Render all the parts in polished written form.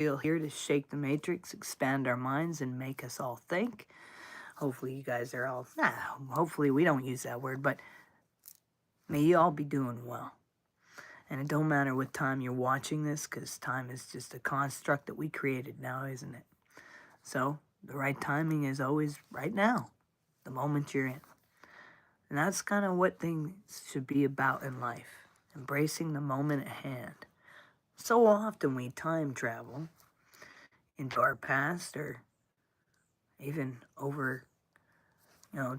Ariel here to shake the matrix, expand our minds, and make us all think. Hopefully, you guys are all, hopefully, we don't use that word, but may you all be doing well. And it don't matter what time you're watching this, because time is just a construct that we created now, isn't it? So, the right timing is always right now, the moment you're in. And that's kind of what things should be about in life, embracing the moment at hand. So often we time travel into our past or even over,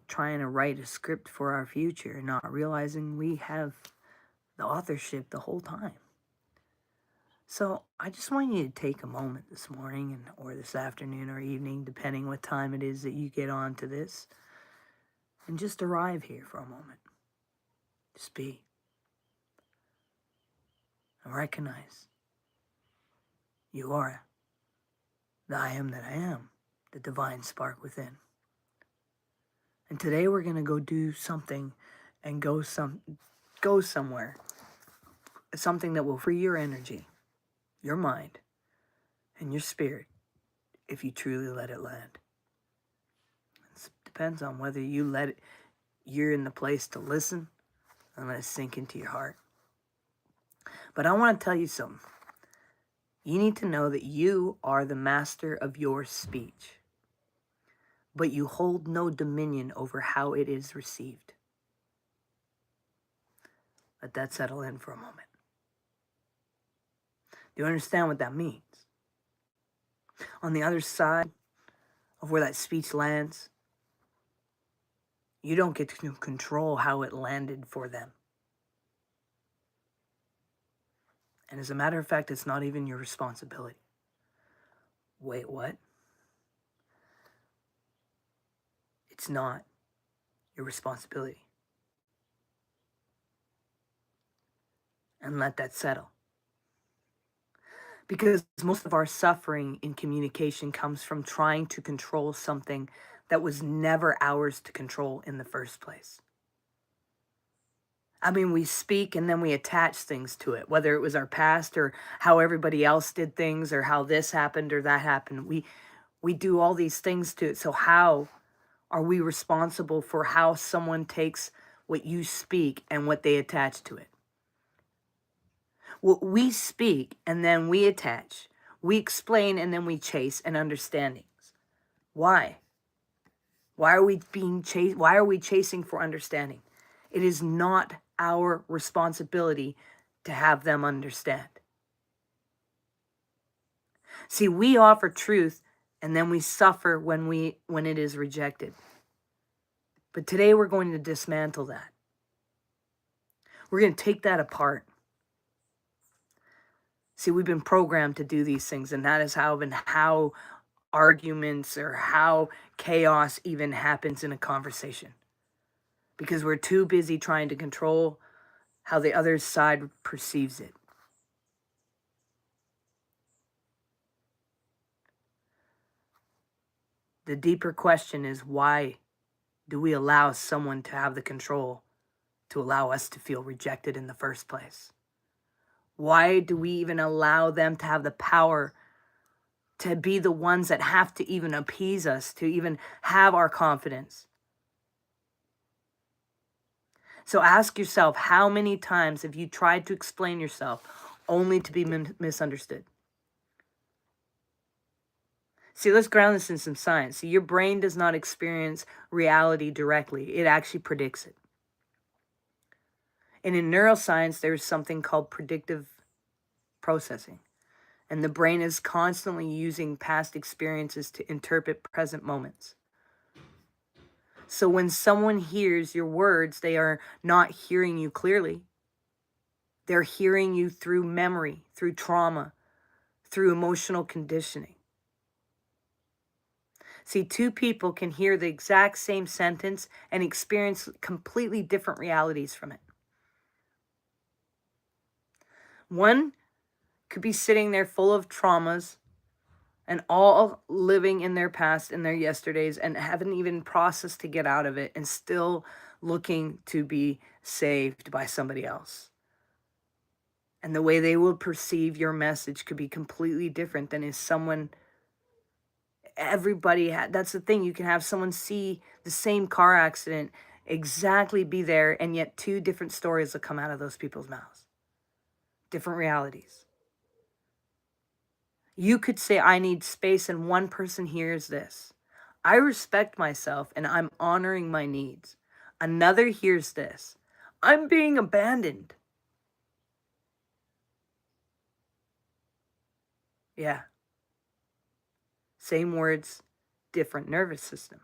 trying to write a script for our future and not realizing we have the authorship the whole time. So I just want you to take a moment this morning or this afternoon or evening, depending what time it is that you get on to this, and just arrive here for a moment. Just be. And recognize you are the I am that I am, the divine spark within. And today we're going to go do something and go somewhere. Something that will free your energy, your mind, and your spirit if you truly let it land. It depends on whether you're in the place to listen and let it sink into your heart. But I want to tell you something. You need to know that you are the master of your speech, but you hold no dominion over how it is received. Let that settle in for a moment. Do you understand what that means? On the other side of where that speech lands, you don't get to control how it landed for them. And as a matter of fact, it's not even your responsibility. Wait, what? It's not your responsibility. And let that settle. Because most of our suffering in communication comes from trying to control something that was never ours to control in the first place. I mean, we speak and then we attach things to it, whether it was our past or how everybody else did things or how this happened or that happened. We do all these things to it. So how are we responsible for how someone takes what you speak and what they attach to it? Well, we speak and then we attach. We explain and then we chase an understandings. Why? Why are we chasing for understanding? It is not our responsibility to have them understand. See, we offer truth and then we suffer when it is rejected. But today we're going to dismantle that. We're going to take that apart. See, we've been programmed to do these things, and that is how arguments or how chaos even happens in a conversation. Because we're too busy trying to control how the other side perceives it. The deeper question is, why do we allow someone to have the control to allow us to feel rejected in the first place? Why do we even allow them to have the power to be the ones that have to even appease us, to even have our confidence? So ask yourself, how many times have you tried to explain yourself only to be misunderstood? See, let's ground this in some science. See, your brain does not experience reality directly. It actually predicts it. And in neuroscience, there's something called predictive processing. And the brain is constantly using past experiences to interpret present moments. So when someone hears your words, they are not hearing you clearly. They're hearing you through memory, through trauma, through emotional conditioning. See, two people can hear the exact same sentence and experience completely different realities from it. One could be sitting there full of traumas and all living in their past, in their yesterdays, and haven't even processed to get out of it and still looking to be saved by somebody else. And the way they will perceive your message could be completely different than if someone, that's the thing. You can have someone see the same car accident, exactly be there, and yet two different stories will come out of those people's mouths. Different realities. You could say, I need space, and one person hears this. I respect myself and I'm honoring my needs. Another hears this. I'm being abandoned. Yeah. Same words, different nervous system.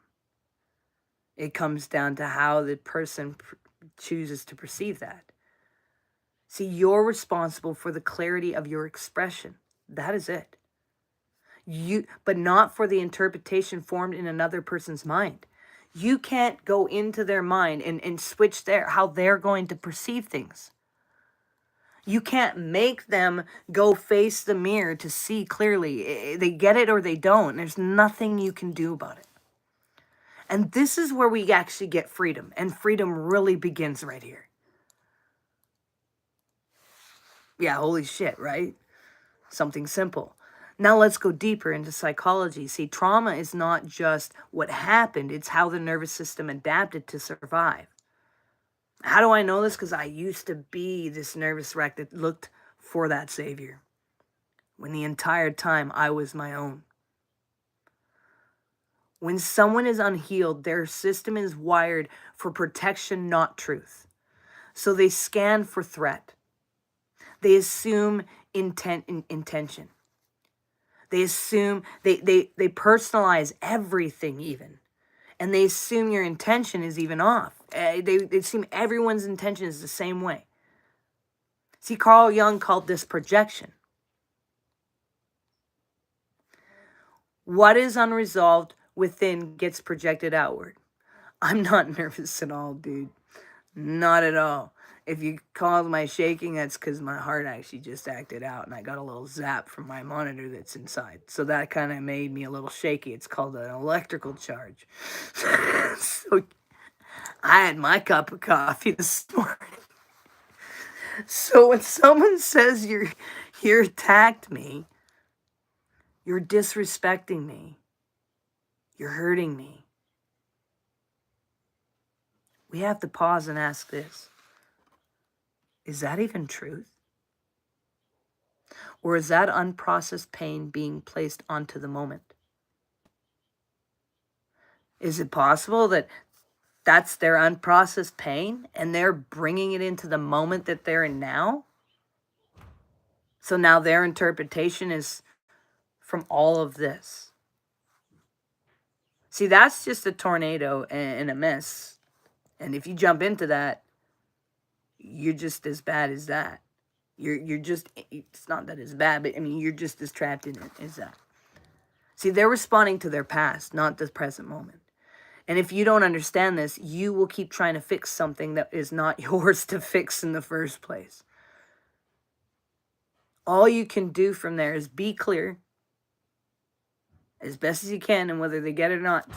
It comes down to how the person chooses to perceive that. See, you're responsible for the clarity of your expression. That is it. But not for the interpretation formed in another person's mind. You can't go into their mind and switch how they're going to perceive things. You can't make them go face the mirror to see clearly. They get it or they don't. There's nothing you can do about it. And this is where we actually get freedom. And freedom really begins right here. Yeah, holy shit, right? Something simple. Now let's go deeper into psychology. See, trauma is not just what happened, it's how the nervous system adapted to survive. How do I know this? Because I used to be this nervous wreck that looked for that savior, when the entire time I was my own. When someone is unhealed, their system is wired for protection, not truth. So they scan for threat. They assume intention. They assume, they personalize everything even. And they assume your intention is even off. They assume everyone's intention is the same way. See, Carl Jung called this projection. What is unresolved within gets projected outward. I'm not nervous at all, dude. Not at all. If you call my shaking, that's because my heart actually just acted out and I got a little zap from my monitor that's inside. So that kind of made me a little shaky. It's called an electrical charge. So I had my cup of coffee this morning. So when someone says you attacked me, you're disrespecting me, you're hurting me, we have to pause and ask this. Is that even truth? Or is that unprocessed pain being placed onto the moment? Is it possible that that's their unprocessed pain and they're bringing it into the moment that they're in now? So now their interpretation is from all of this. See, that's just a tornado and a mess. And if you jump into that, you're just as bad as that. You're just, it's not that it's bad, but I mean, you're just as trapped in it as that. See, they're responding to their past, not the present moment. And if you don't understand this, you will keep trying to fix something that is not yours to fix in the first place. All you can do from there is be clear as best as you can, and whether they get it or not,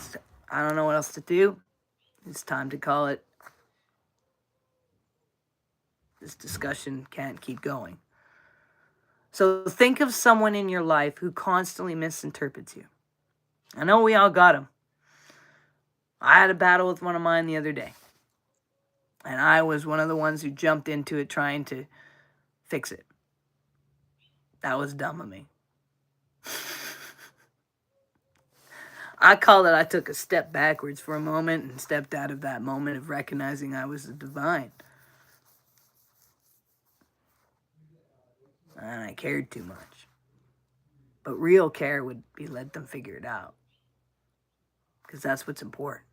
I don't know what else to do. It's time to call it. This discussion can't keep going. So think of someone in your life who constantly misinterprets you. I know we all got them. I had a battle with one of mine the other day. And I was one of the ones who jumped into it trying to fix it. That was dumb of me. I call it I took a step backwards for a moment and stepped out of that moment of recognizing I was the divine. And I cared too much. But real care would be let them figure it out. Because that's what's important.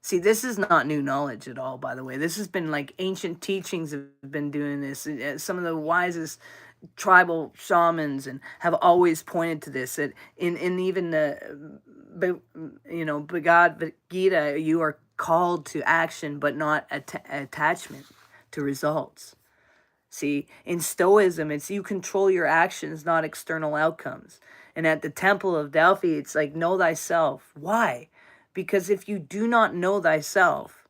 See, this is not new knowledge at all, by the way. This has been like ancient teachings have been doing this. Some of the wisest tribal shamans and have always pointed to this. That in even the, Bhagavad Gita, you are called to action, but not attachment to results. See, in Stoicism, it's you control your actions, not external outcomes. And at the Temple of Delphi, it's like, know thyself. Why? Because if you do not know thyself,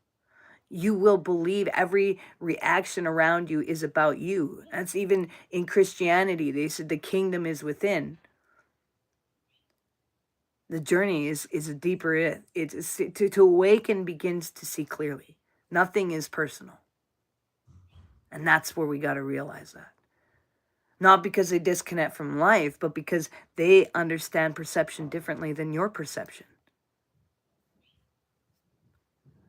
You will believe every reaction around you is about you. That's even in Christianity. They said the kingdom is within. The journey is a deeper it's to awaken begins to see clearly. Nothing is personal. And that's where we got to realize that. Not because they disconnect from life, but because they understand perception differently than your perception.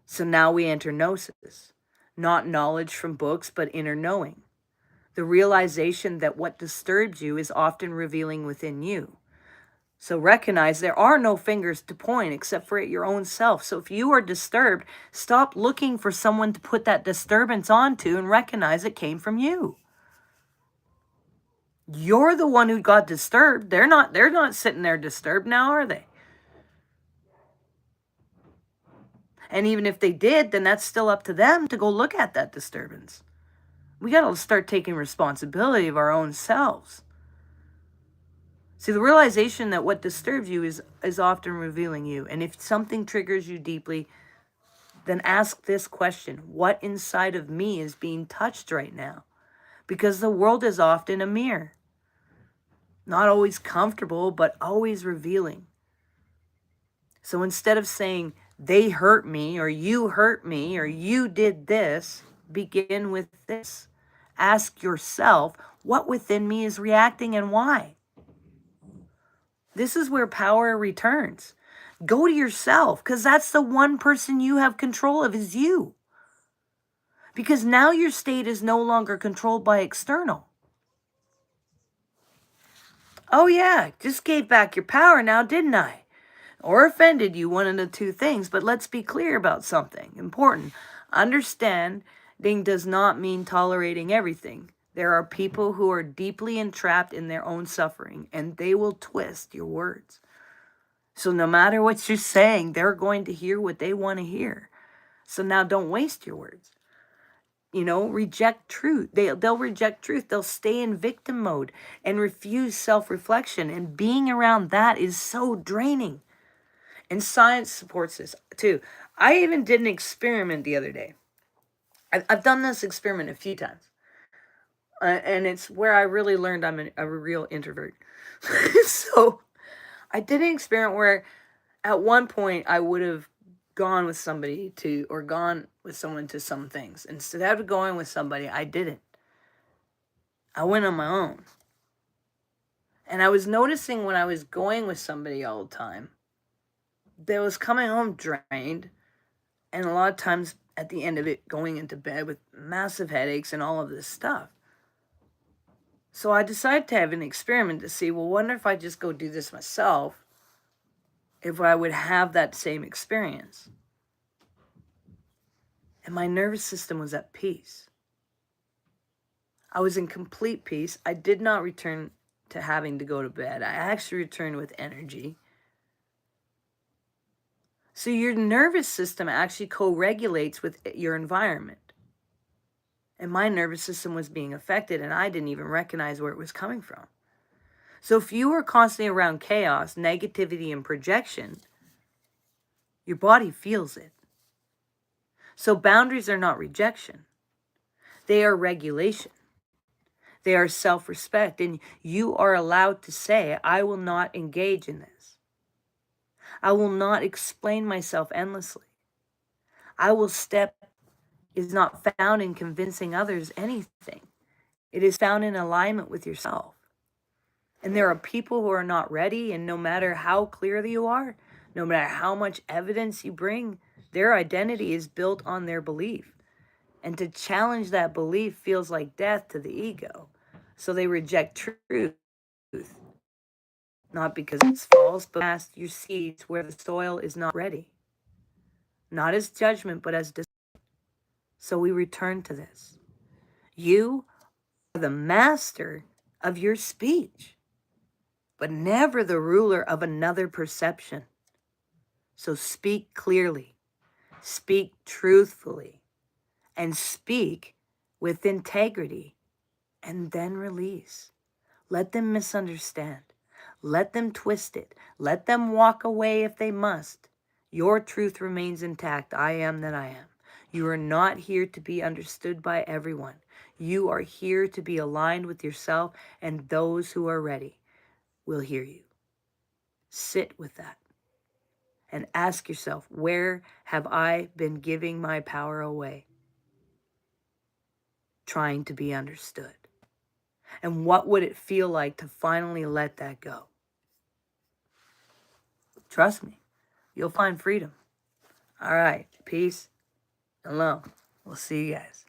So now we enter gnosis. Not knowledge from books, but inner knowing. The realization that what disturbs you is often revealing within you. So recognize there are no fingers to point except for at your own self. So if you are disturbed, stop looking for someone to put that disturbance onto and recognize it came from you. You're the one who got disturbed. They're not sitting there disturbed now, are they? And even if they did, then that's still up to them to go look at that disturbance. We got to start taking responsibility of our own selves. See, the realization that what disturbs you is often revealing you. And if something triggers you deeply, then ask this question: what inside of me is being touched right now? Because the world is often a mirror. Not always comfortable, but always revealing. So instead of saying, they hurt me, or you hurt me, or you did this, begin with this. Ask yourself, what within me is reacting and why? This is where power returns. Go to yourself, because that's the one person you have control of is you. Because now your state is no longer controlled by external. Oh yeah, just gave back your power now, didn't I? Or offended you, one of the two things. But let's be clear about something important. Understanding does not mean tolerating everything. There are people who are deeply entrapped in their own suffering, and they will twist your words. So no matter what you're saying, they're going to hear what they want to hear. So now don't waste your words. Reject truth. They'll reject truth. They'll stay in victim mode and refuse self-reflection. And being around that is so draining. And science supports this too. I even did an experiment the other day. I've done this experiment a few times. And it's where I really learned I'm a real introvert. So I did an experiment where at one point I would have gone with somebody gone with someone to some things. Instead of going with somebody, I didn't. I went on my own. And I was noticing when I was going with somebody all the time, that I was coming home drained, and a lot of times at the end of it, going into bed with massive headaches and all of this stuff. So I decided to have an experiment to see, well, wonder if I just go do this myself, if I would have that same experience. And my nervous system was at peace. I was in complete peace. I did not return to having to go to bed. I actually returned with energy. So your nervous system actually co-regulates with your environment. And my nervous system was being affected, and I didn't even recognize where it was coming from. So if you are constantly around chaos, negativity, and projection, your body feels it. So boundaries are not rejection. They are regulation. They are self-respect. And you are allowed to say, I will not engage in this. I will not explain myself endlessly. Is not found in convincing others anything. It is found in alignment with yourself. And there are people who are not ready, and no matter how clear you are, no matter how much evidence you bring, their identity is built on their belief. And to challenge that belief feels like death to the ego. So they reject truth, not because it's false, but cast your seeds where the soil is not ready. Not as judgment, but as discernment. So we return to this. You are the master of your speech, but never the ruler of another perception. So speak clearly, speak truthfully, and speak with integrity, and then release. Let them misunderstand. Let them twist it. Let them walk away if they must. Your truth remains intact. I am that I am. You are not here to be understood by everyone. You are here to be aligned with yourself, and those who are ready will hear you. Sit with that and ask yourself, where have I been giving my power away, trying to be understood? And what would it feel like to finally let that go? Trust me, you'll find freedom. All right, peace and love. We'll see you guys.